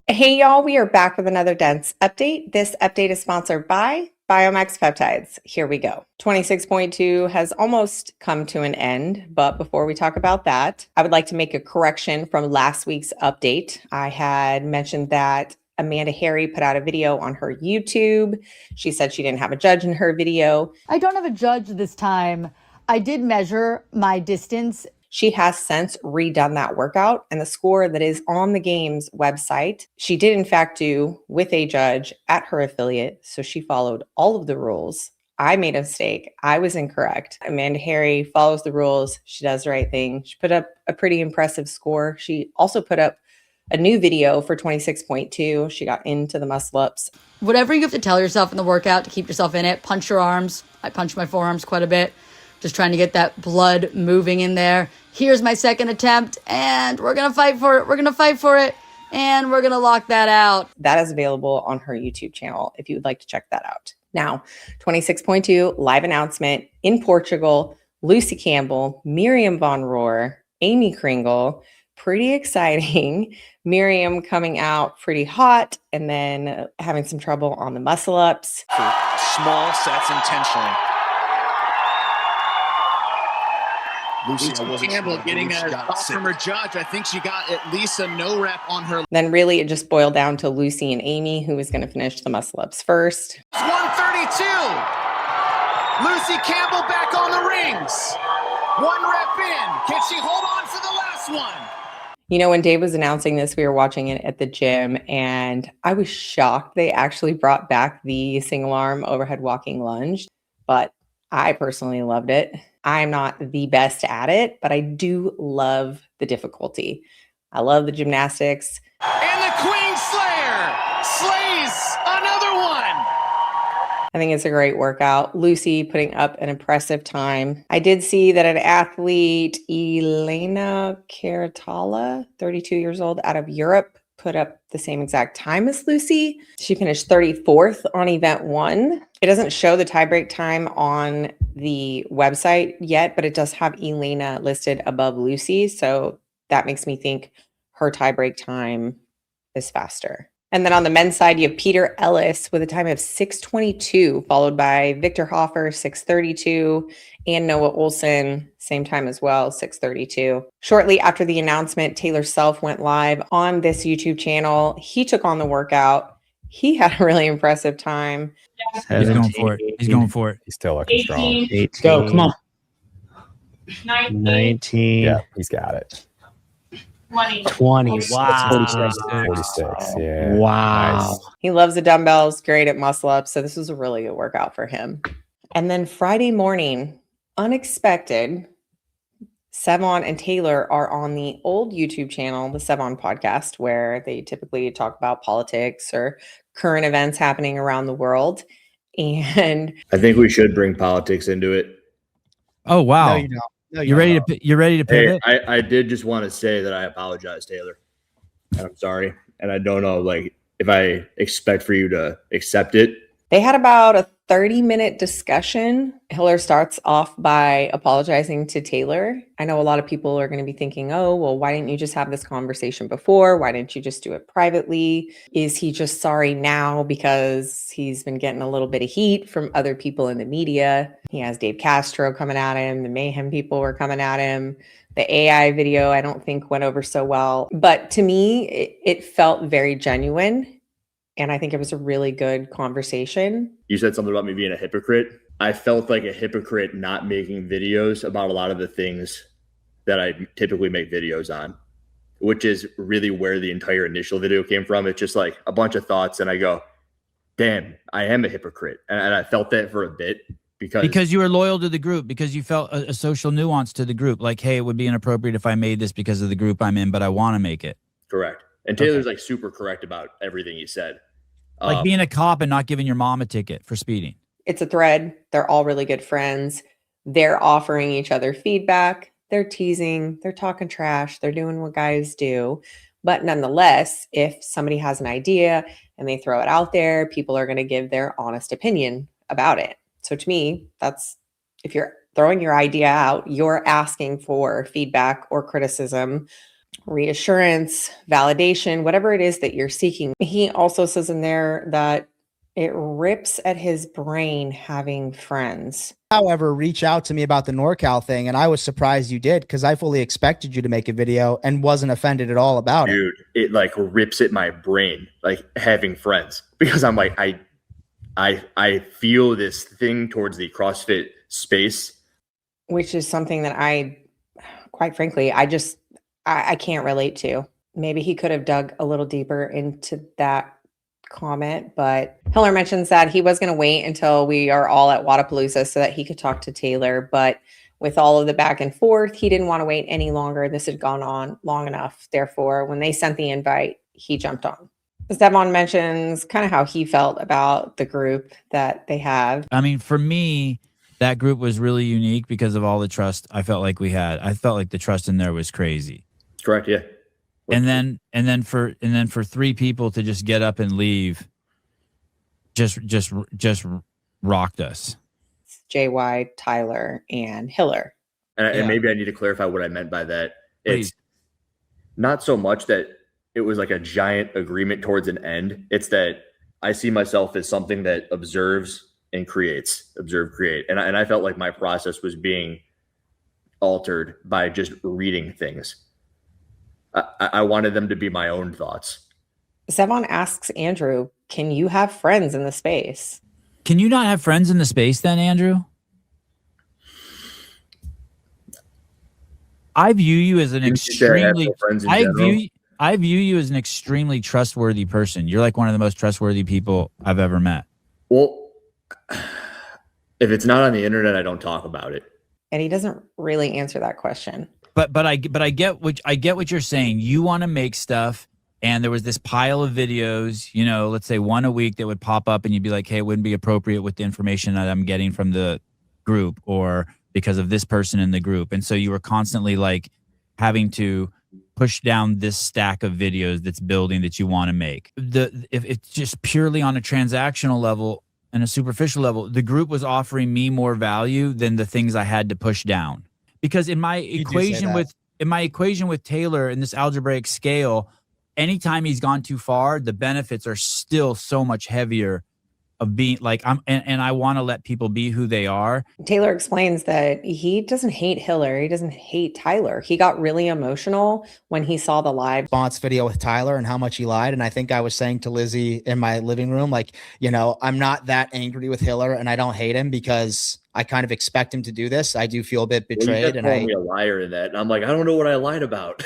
Hey y'all, we are back with another dense update. This update is sponsored by Biomax Peptides. Here we go. 26.2 has almost come to an end, but before we talk about that, I would like to make a correction from last week's update. I had mentioned that Amanda Harry put out a video on her YouTube. She said she didn't have a judge in her video. I don't have a judge this time. I did measure my distance. She has since redone that workout, and the score that is on the game's website, she did in fact do with a judge at her affiliate. So she followed all of the rules. I made a mistake. I was incorrect. Amanda Harry follows the rules. She does the right thing. She put up a pretty impressive score. She also put up a new video for 26.2. She got into the muscle ups. Whatever you have to tell yourself in the workout to keep yourself in it, punch your arms. I punch my forearms quite a bit. Just trying to get that blood moving in there. Here's my second attempt, and we're going to fight for it. We're going to fight for it, and we're going to lock that out. That is available on her YouTube channel if you would like to check that out. Now, 26.2 live announcement in Portugal, Lucy Campbell, Miriam Von Rohr, Amy Kringle. Pretty exciting. Miriam coming out pretty hot and then having some trouble on the muscle ups. For small sets intentionally. Lucy Campbell getting a thought from her judge. I think she got at least a no rep on her. Then really it just boiled down to Lucy and Amy, who was going to finish the muscle ups first. It's 132. Lucy Campbell back on the rings. One rep in. Can she hold on for the last one? You know, when Dave was announcing this, we were watching it at the gym, and I was shocked they actually brought back the single arm overhead walking lunge, but I personally loved it. I'm not the best at it, but I do love the difficulty. I love the gymnastics. And the Queen Slayer slays another one. I think it's a great workout. Lucy putting up an impressive time. I did see that an athlete, Elena Caratala, 32 years old, out of Europe, put up the same exact time as Lucy. She finished 34th on event 1. It doesn't show the tiebreak time on the website yet, but it does have Elena listed above Lucy. So that makes me think her tiebreak time is faster. And then on the men's side, you have Peter Ellis with a time of 6:22, followed by Victor Hoffer, 6:32, and Noah Olson, same time as well, 6:32. Shortly after the announcement, Taylor Self went live on this YouTube channel. He took on the workout. He had a really impressive time. He's going for it. He's going for it. He's still looking 18, strong. 18. Go, come on. 19. Yeah, he's got it. 20. Wow. 46. Yeah. Wow. Nice. He loves the dumbbells, great at muscle ups. So this was a really good workout for him. And then Friday morning, unexpected, Sevan and Taylor are on the old YouTube channel, the Sevan podcast, where they typically talk about politics or current events happening around the world. And I think we should bring politics into it. Oh, wow. No, you don't. No, You're ready to Hey, pivot? I did just want to say that I apologize, Taylor. And I'm sorry. And I don't know, like, if I expect for you to accept it. they had about a 30-minute discussion. Hiller starts off by apologizing to Taylor. I know a lot of people are going to be thinking, oh, well, why didn't you just have this conversation before? Why didn't you just do it privately? Is he just sorry now because he's been getting a little bit of heat from other people in the media? He has Dave Castro coming at him. The Mayhem people were coming at him. The AI video, I don't think went over so well. But to me, it felt very genuine. And I think it was a really good conversation. You said something about me being a hypocrite. I felt like a hypocrite not making videos about a lot of the things that I typically make videos on, which is really where the entire initial video came from. It's just like a bunch of thoughts. And I go, damn, I am a hypocrite. And I felt that for a bit. Because you were loyal to the group, because you felt a social nuance to the group. Like, hey, it would be inappropriate if I made this because of the group I'm in, but I want to make it. Correct. And Taylor's like super correct about everything he said. Like being a cop and not giving your mom a ticket for speeding. It's a thread. They're all really good friends. They're offering each other feedback. They're teasing. They're talking trash. They're doing what guys do. But nonetheless, if somebody has an idea and they throw it out there, people are going to give their honest opinion about it. So to me, that's, if you're throwing your idea out, you're asking for feedback or criticism reassurance, validation, whatever it is that you're seeking. He also says in there that it rips at his brain having friends. However, reach out to me about the NorCal thing, and I was surprised you did because I fully expected you to make a video and wasn't offended at all about it. Dude, it like rips at my brain, like having friends, because I'm like, I feel this thing towards the CrossFit space, Which is something that I, quite frankly, I can't relate to. Maybe he could have dug a little deeper into that comment, but Hiller mentions that he was going to wait until we are all at Wadapalooza so that he could talk to Taylor. But with all of the back and forth, he didn't want to wait any longer. This had gone on long enough. Therefore, when they sent the invite, he jumped on. Sevan mentions kind of how he felt about the group that they have. I mean, for me, that group was really unique because of all the trust I felt like we had. I felt like the trust in there was crazy. correct? Yeah. And then for 3 people to just get up and leave, just rocked us. JY, Tyler, and Hiller. And maybe I need to clarify what I meant by that. Please. It's not so much that it was like a giant agreement towards an end. It's that I see myself as something that observes and creates, observe, create. And I felt like my process was being altered by just reading things. I wanted them to be my own thoughts. Sevan asks Andrew, can you have friends in the space? Can you not have friends in the space then, Andrew? I view you as an extremely I view you as an extremely trustworthy person. You're like one of the most trustworthy people I've ever met. Well, if it's not on the internet, I don't talk about it. And he doesn't really answer that question. But I get what you're saying. You want to make stuff, and there was this pile of videos, you know, let's say one a week that would pop up, and you'd be like, hey, it wouldn't be appropriate with the information that I'm getting from the group or because of this person in the group. And so you were constantly like having to push down this stack of videos that's building that you want to make. If it's just purely on a transactional level and a superficial level, the group was offering me more value than the things I had to push down. Because in my equation with Taylor in this algebraic scale, anytime he's gone too far, the benefits are still so much heavier of being like and I want to let people be who they are. Taylor explains that he doesn't hate Hiller. He doesn't hate Tyler. He got really emotional when he saw the live Response video with Tyler and how much he lied. And I think I was saying to Lizzie in my living room, like, you know, I'm not that angry with Hiller and I don't hate him because I kind of expect him to do this. I do feel a bit betrayed. And I me a liar in that. And I'm like, I don't know what I lied about.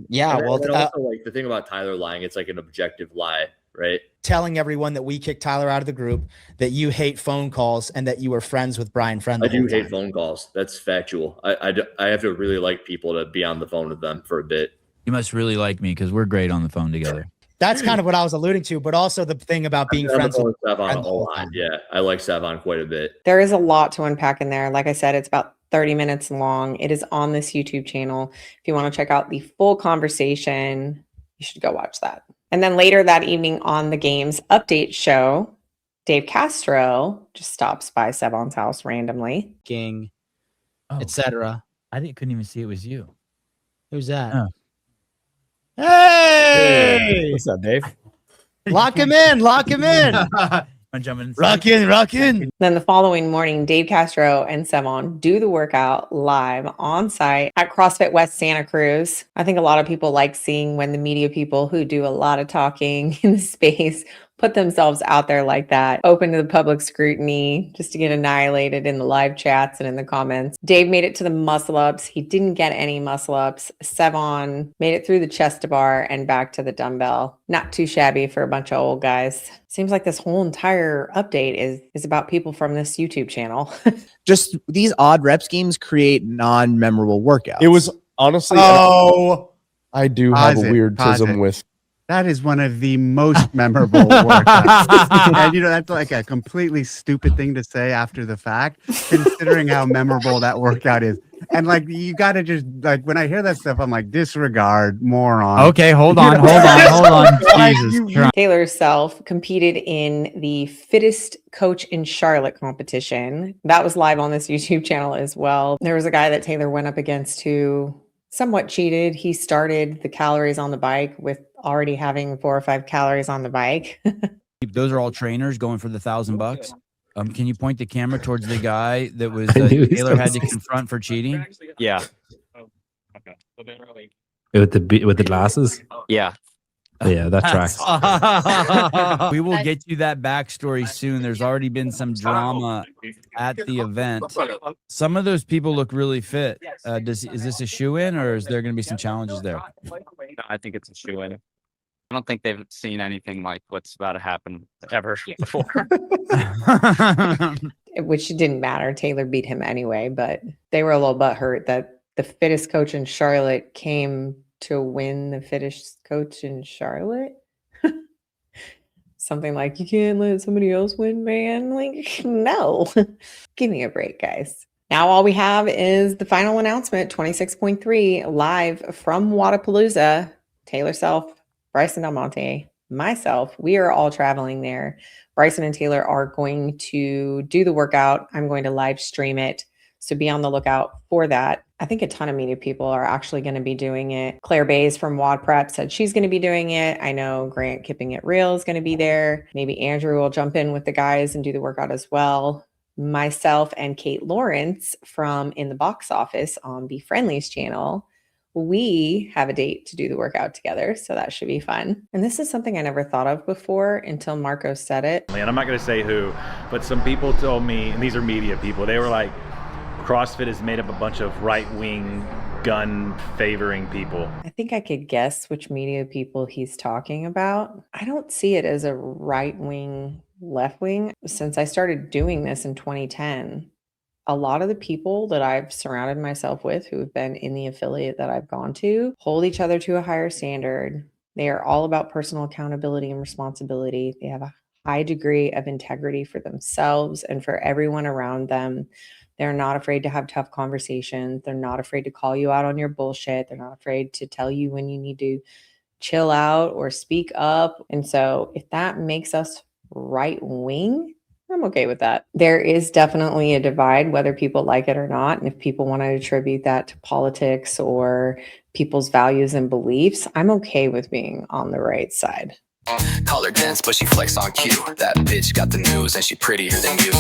Yeah. And also like the thing about Tyler lying, it's like an objective lie, right? Telling everyone that we kicked Tyler out of the group, that you hate phone calls, and that you were friends with Brian Friend. I do hate phone calls. That's factual. I have to really like people to be on the phone with them for a bit. You must really like me because we're great on the phone together. That's kind of what I was alluding to, but also the thing about being friends with Sevan a lot. Yeah, I like Sevan quite a bit. There is a lot to unpack in there. Like I said, it's about 30 minutes long. It is on this YouTube channel. If you want to check out the full conversation, you should go watch that. And then later that evening on the games update show, Dave Castro just stops by Sevan's house randomly. King, etc. I couldn't even see it was you. Who's that? Oh. Hey! What's up, Dave? Lock him in. Lock him in. I'm jumping. Rock in. Then the following morning, Dave Castro and Sevan do the workout live on site at CrossFit West Santa Cruz. I think a lot of people like seeing when the media people who do a lot of talking in the space put themselves out there like that, open to the public scrutiny, just to get annihilated in the live chats and in the comments. Dave made it to the muscle ups. He didn't get any muscle ups. Sevan made it through the chest to bar and back to the dumbbell. Not too shabby for a bunch of old guys. Seems like this whole entire update is about people from this YouTube channel. Just these odd rep schemes create non-memorable workouts. It was honestly. I do have a weird tism with. That is one of the most memorable workouts. And you know, that's like a completely stupid thing to say after the fact, considering how memorable that workout is. And like, you got to just like, when I hear that stuff, I'm like, disregard, moron. Okay, hold on. Jesus. Taylor's self competed in the Fittest Coach in Charlotte competition. That was live on this YouTube channel as well. There was a guy that Taylor went up against who somewhat cheated. He started the calories on the bike with already having 4 or 5 calories on the bike. Those are all trainers going for the $1,000. Can you point the camera towards the guy that was Taylor had to confront for cheating? Yeah. With the glasses? Yeah. Yeah, that tracks. We will get you that backstory soon. There's already been some drama at the event. Some of those people look really fit. Is this a shoe-in, or is there going to be some challenges there? No, I think it's a shoe-in. I don't think they've seen anything like what's about to happen ever before. Which didn't matter. Taylor beat him anyway, but they were a little butthurt that the fittest coach in Charlotte came to win the fittest coach in Charlotte. Something like, you can't let somebody else win, man. Like, no. Give me a break, guys. Now all we have is the final announcement, 26.3, live from Wadapalooza. Taylor Self, Bryson Del Monte, myself, we are all traveling there. Bryson and Taylor are going to do the workout. I'm going to live stream it. So be on the lookout for that. I think a ton of media people are actually going to be doing it. Claire Bays from Wad Prep said she's going to be doing it. I know Grant Kipping It Real is going to be there. Maybe Andrew will jump in with the guys and do the workout as well. Myself and Kate Lawrence from In the Box Office on Be Friendly's channel, we have a date to do the workout together. So that should be fun. And this is something I never thought of before until Marco said it. And I'm not going to say who, but some people told me, and these are media people, they were like, CrossFit is made up a bunch of right-wing, gun-favoring people. I think I could guess which media people he's talking about. I don't see it as a right-wing, left-wing. Since I started doing this in 2010, a lot of the people that I've surrounded myself with who have been in the affiliate that I've gone to hold each other to a higher standard. They are all about personal accountability and responsibility. They have a high degree of integrity for themselves and for everyone around them. They're not afraid to have tough conversations. They're not afraid to call you out on your bullshit. They're not afraid to tell you when you need to chill out or speak up. And so if that makes us right wing, I'm okay with that. There is definitely a divide, whether people like it or not. And if people want to attribute that to politics or people's values and beliefs, I'm okay with being on the right side. Call her dense, but she flex on cue. That bitch got the news and she prettier than you.